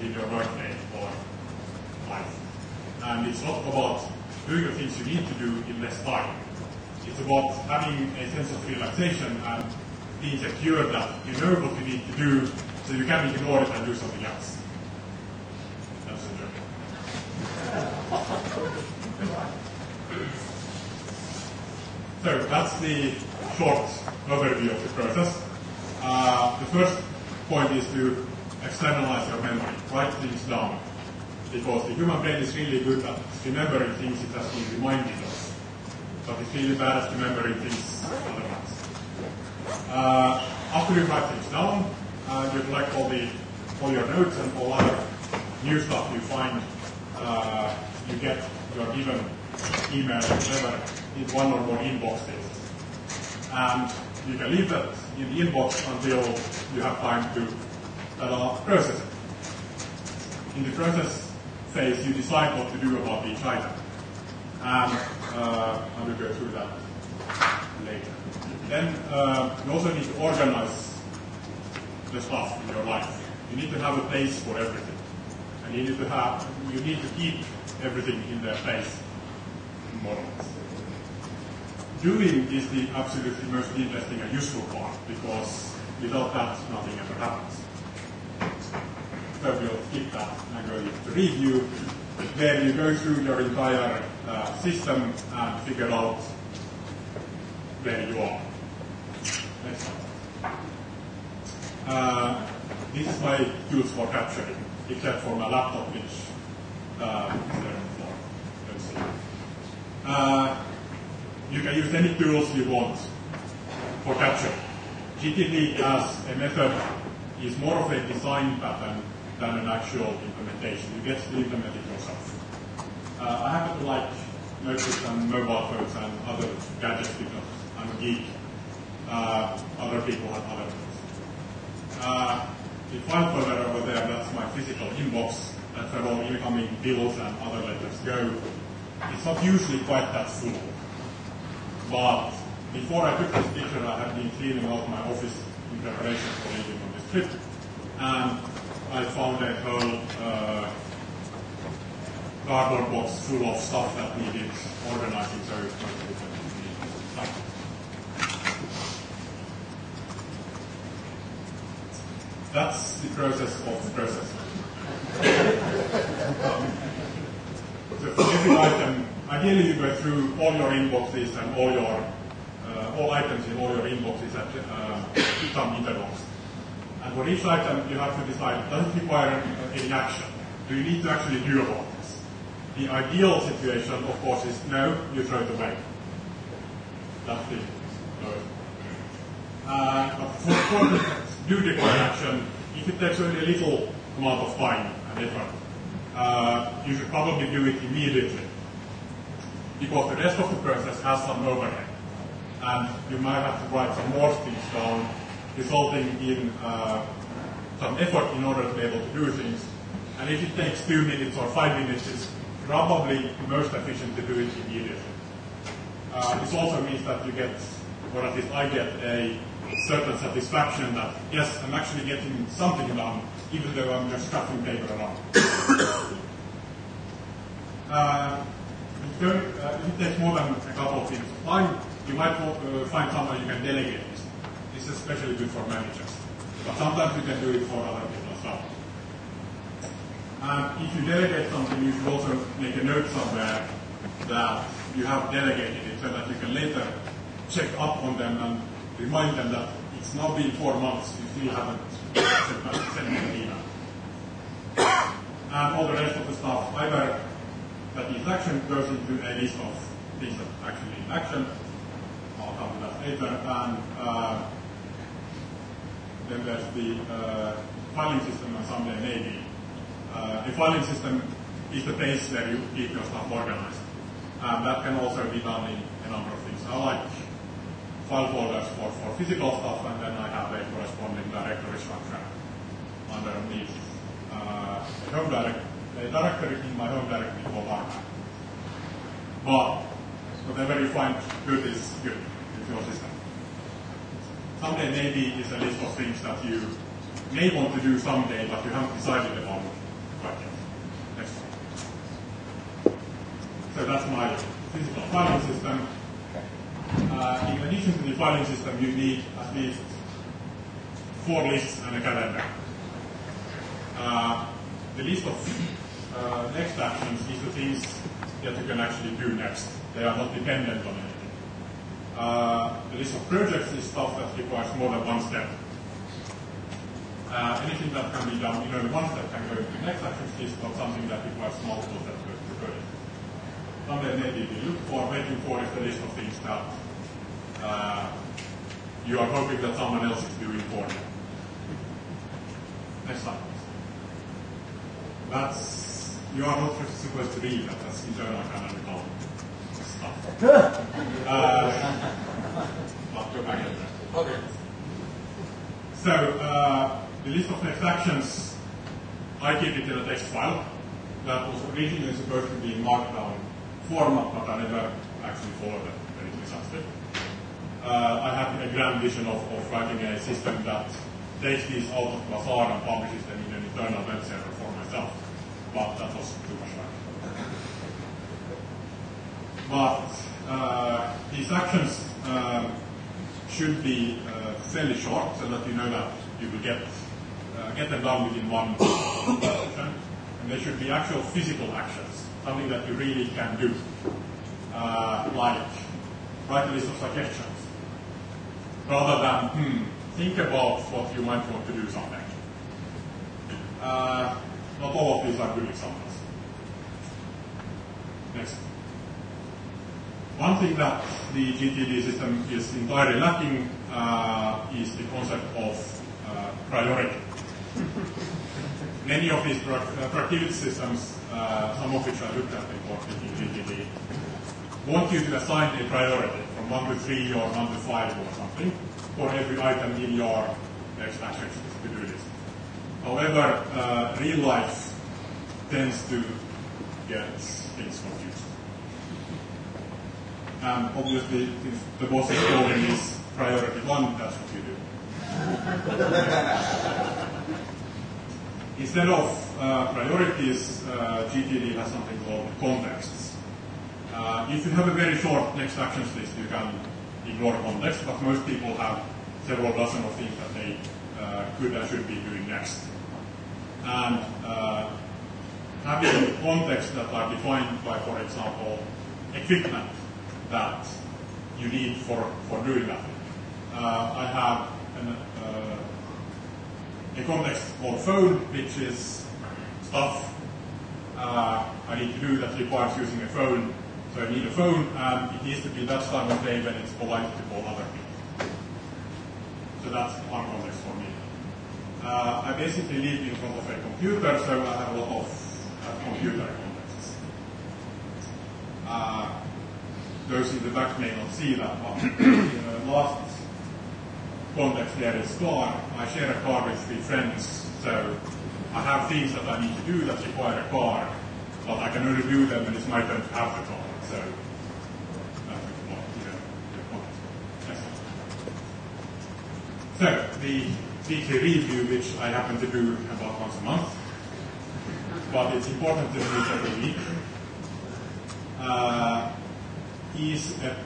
within your workday or life. And it's not about doing the things you need to do in less time. It's about having a sense of relaxation and being secure that you know what you need to do, so you can ignore it and do something else. That's a joke. So that's the short overview of the process. The first point is to externalize your memory, write things down. Because the human brain is really good at remembering things it has been reminded of. But it's really bad at remembering things otherwise. After you write things down, you collect all your notes and all other new stuff you find. You get your given email or whatever in one or more inboxes. And you can leave that in the inbox until you have time to process it. In the process phase, you decide what to do about each item. And I will go through that later. Then you also need to organize the stuff in your life. You need to have a place for everything. And you need to keep everything in their place, more or less. Doing is the absolutely most interesting and useful part, because without that, nothing ever happens. So we'll skip that and go to review. There you go through your entire system and figure out where you are. Next one. This is my tools for capturing, except for my laptop, which is there on the floor. Let's see. You can use any tools you want for capture. GTD as a method is more of a design pattern than an actual implementation. You get to implement it yourself. I happen to like notebooks and mobile phones and other gadgets because I'm a geek. Other people have other tools. The file folder over there, that's my physical inbox. That's where all incoming bills and other letters go. It's not usually quite that full. But before I took this picture, I had been cleaning out my office in preparation for leaving on this trip. And I found a whole cardboard box full of stuff that needed organizing, so it's not different. That's the process of the process. So for every item, ideally you go through all your inboxes and all items in all your inboxes at some intervals. And for each item, you have to decide, does it require any action? Do you need to actually do about this? The ideal situation, of course, is no, you throw it away. That's the lowest. But for that do require action, if it takes only a little amount of time and effort, you should probably do it immediately. Because the rest of the process has some overhead. And you might have to write some more things down, resulting in some effort in order to be able to do things. And if it takes 2 minutes or 5 minutes, it's probably most efficient to do it immediately. This also means that you get, or at least I get, a certain satisfaction that, yes, I'm actually getting something done, even though I'm just stuffing paper around. If it takes more than a couple of things to find, you might find someone you can delegate this. This is especially good for managers. But sometimes you can do it for other people as well. And if you delegate something, you should also make a note somewhere that you have delegated it, so that you can later check up on them and remind them that it's now been 4 months, you still haven't sent me an email. And all the rest of the stuff, either that each action goes into a list of things that actually need action, I'll come to that later, and then there's the filing system, and someday maybe. The filing system is the place where you keep your stuff organized. And that can also be done in a number of things. I like file folders for physical stuff, and then I have a corresponding directory structure underneath a directory in my home directory called archive. But whatever you find good is good in your system. Someday maybe is a list of things that you may want to do someday, but you haven't decided about filing system. In addition to the filing system, you need at least 4 lists and a calendar. The list of next actions is the things that you can actually do next. They are not dependent on anything. The list of projects is stuff that requires more than one step. Anything that can be done in only one step can go to the next actions list, but something that requires multiple steps goes to the project. Something maybe you look for, waiting for is the list of things that you are hoping that someone else is doing for you. Next slide, please. You are not supposed to read that, that's internal canonical stuff. But go back in there. Okay. So, the list of next actions, I keep it in a text file. That was originally supposed to be in Markdown format, but I never actually followed it when it was disaster. I had a grand vision of writing a system that takes these out of Bazaar and publishes them in an internal web server for myself, but that was too much work. But these actions should be fairly short, so that you know that you will get them done within one session. And they should be actual physical actions, something that you really can do, like write a list of suggestions, rather than think about what you might want to do someday. Not all of these are good examples. Next. One thing that the GTD system is entirely lacking is the concept of priority. Many of these productivity systems, some of which I looked at before in GTD, want you to assign a priority from 1 to 3 or 1 to 5 or something for every item in your next action to-do list. However, real life tends to get things confused. And obviously, if the boss is calling is priority 1, that's what you do. Instead of priorities, GTD has something called contexts. If you have a very short next actions list, you can ignore context, but most people have several dozen of things that they could and should be doing next. And having contexts that are defined by, for example, equipment that you need for doing that. I have a context called phone, which is stuff I need to do that requires using a phone. So I need a phone, and it needs to be that time of day when it's polite to call other people. So that's one context for me. I basically live in front of a computer, so I have a lot of computer contexts. Those in the back may not see that, but the last context there is car. I share a car with 3 friends, so I have things that I need to do that require a car, but I can only do them when it's my turn to have the car. So that's the context. So the weekly review, which I happen to do about once a month, but it's important to meet every week, is a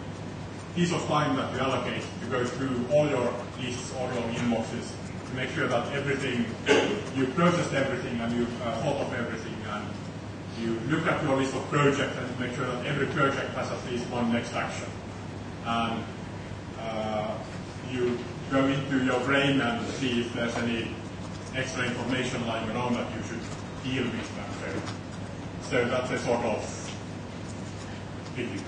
piece of time that you allocate to go through all your lists, all your inboxes, to make sure that everything, you processed everything and you thought of everything, and you look at your list of projects and make sure that every project has at least one next action. And you go into your brain and see if there's any extra information lying around that you should deal with. So that's a sort of thinking.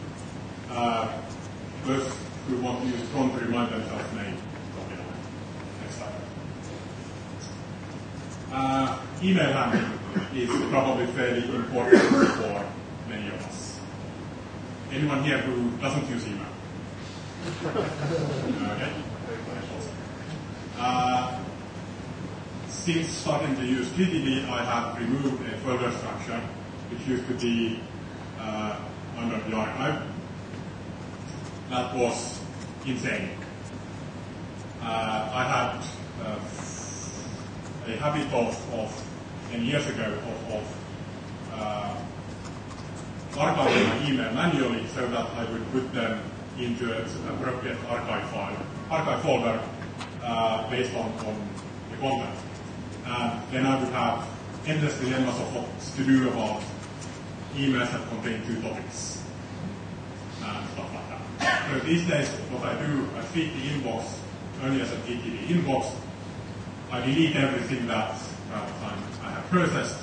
Those who want to use Chrome to remind themselves may copy it. Next slide. Email handling is probably fairly important for many of us. Anyone here who doesn't use email? Okay. Since starting to use GTD, I have removed a folder structure which used to be under the archive. That was insane. I had a habit of 10 years ago of archiving my email manually so that I would put them into an appropriate archive folder based on the content. And then I would have endless dilemmas of what to do about emails that contain 2 topics and stuff like that. So these days, what I do, I treat the inbox only as a GTD inbox. I delete everything that I have processed.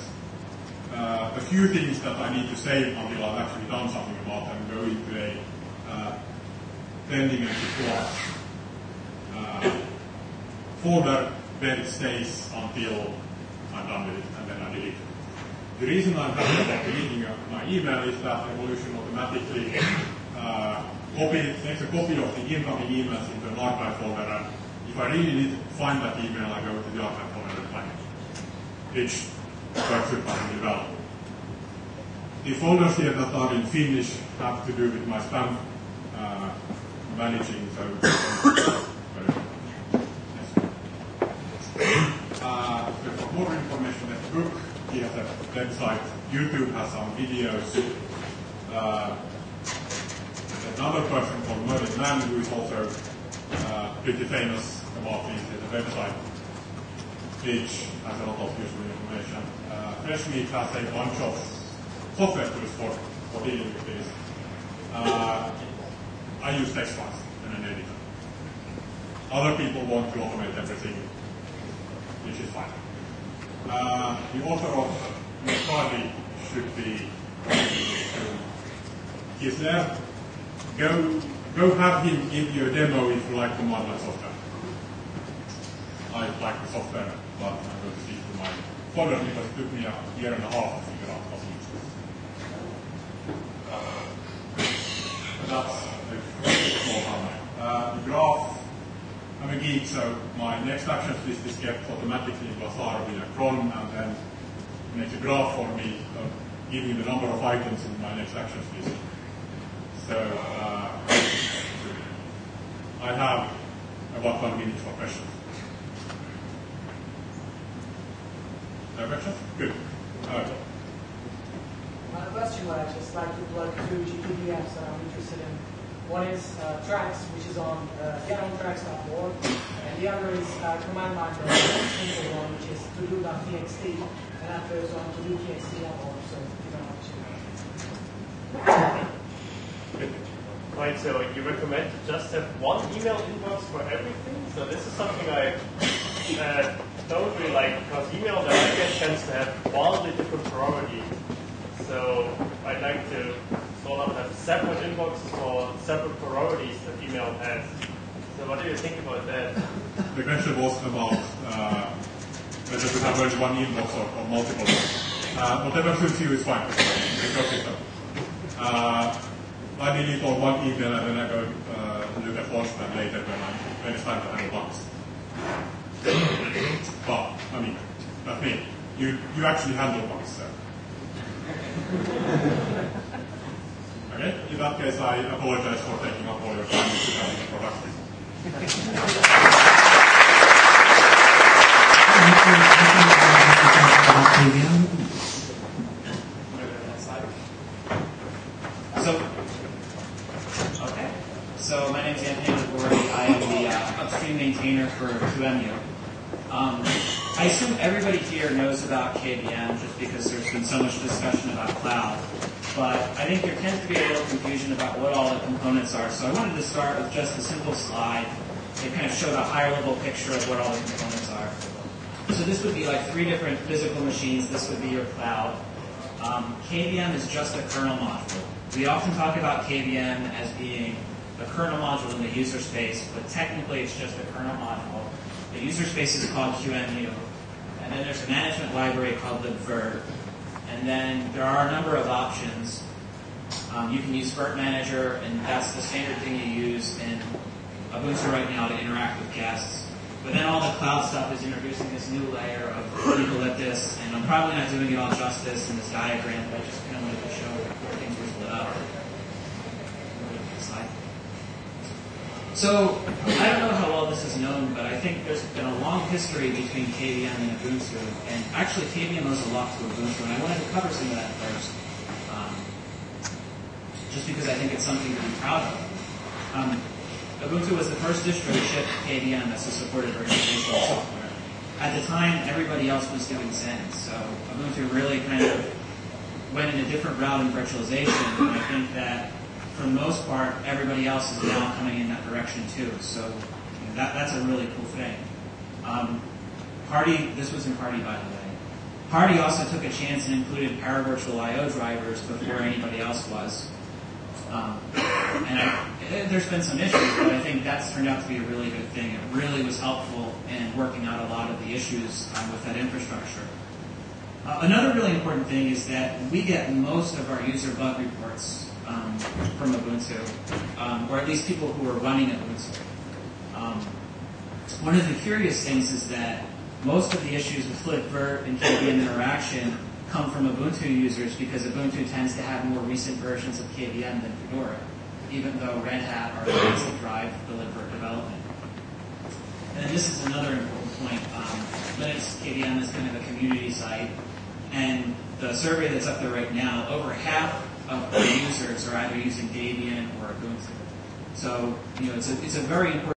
A few things that I need to save until I've actually done something about them go into a pending and support folder where it stays until I'm done with it, and then I delete it. The reason I'm happy about deleting my email is that Evolution automatically makes a copy of the incoming emails into an archive folder, and if I really need to find that email, I go to the archive folder and find it, which works surprisingly well. The folders here that are in Finnish have to do with my spam managing, so for more information, there's a book, he has a website, YouTube has some videos. There's another person called Merlin Mann who is also pretty famous about this. There's a website which has a lot of useful information. FreshMeat has a bunch of software tools for dealing with this. I use text files and an editor. Other people want to automate everything, which is fine. The author of McCarthy should be he's there. Go have him give you a demo if you like command line software. I like the software, but I'm going to stick to my folder because it took me a year and a half to figure out how to use this. That's a small hammer. The graph, I'm a geek, so my next actions list is kept automatically in Bazaar with a cron, and then makes a graph for me, giving the number of items in my next actions list. So I have about 1 minute for questions. No questions? Good. My question would actually like to plug 2 GTD apps that I'm interested in. One is Tracks, which is on getontracks.org, and the other is command line, the simple one, which is todo.txt, and that goes on todo.txt.org, so you don't have to. Right, so you recommend to just have one email inbox for everything? So this is something I don't really like, because email that I get tends to have wildly different priorities. So I'd like to sort of have separate inboxes for separate priorities that email has. So what do you think about that? The question was about whether to have only one inbox or multiple. Whatever suits you is fine. I delete all one email and then I go look at Postman later when it's time to handle bugs. But, I mean, that's me. You actually handle bugs, so. Okay, in that case, I apologize for taking up all your time to becoming productive. So my name is Anthony Ligori. I am the upstream maintainer for QEMU. I assume everybody here knows about KVM just because there's been so much discussion about cloud. But I think there tends to be a little confusion about what all the components are. So I wanted to start with just a simple slide that kind of showed a higher level picture of what all the components are. So this would be like 3 different physical machines. This would be your cloud. KVM is just a kernel module. We often talk about KVM as being a kernel module in the user space, but technically it's just a kernel module. The user space is called QEMU. And then there's a management library called libvirt. And then there are a number of options. You can use Virt Manager, and that's the standard thing you use in Ubuntu right now to interact with guests. But then all the cloud stuff is introducing this new layer of eucalyptus, and I'm probably not doing it all justice in this diagram, but I just kind of wanted to show where things were split up. So, I don't know how well this is known, but I think there's been a long history between KVM and Ubuntu, and actually KVM owes a lot to Ubuntu, and I wanted to cover some of that first. just because I think it's something to be proud of. Ubuntu was the first distro to ship KVM as a supported virtualization software. At the time, everybody else was doing Zen, so Ubuntu really kind of went in a different route in virtualization, and I think that for the most part, everybody else is now coming in that direction too. So that's a really cool thing. Hardy, this was in Hardy, by the way. Hardy also took a chance and included paravirtual I/O drivers before anybody else was. There's been some issues, but I think that's turned out to be a really good thing. It really was helpful in working out a lot of the issues with that infrastructure. Another really important thing is that we get most of our user bug reports from Ubuntu, or at least people who are running Ubuntu. One of the curious things is that most of the issues with FlipVirt and KVM interaction come from Ubuntu users because Ubuntu tends to have more recent versions of KVM than Fedora, even though Red Hat are the ones that drive the libvirt development. And this is another important point. Linux KVM is kind of a community site, and the survey that's up there right now, over half of the users are either using Debian or Ubuntu. So, it's a very important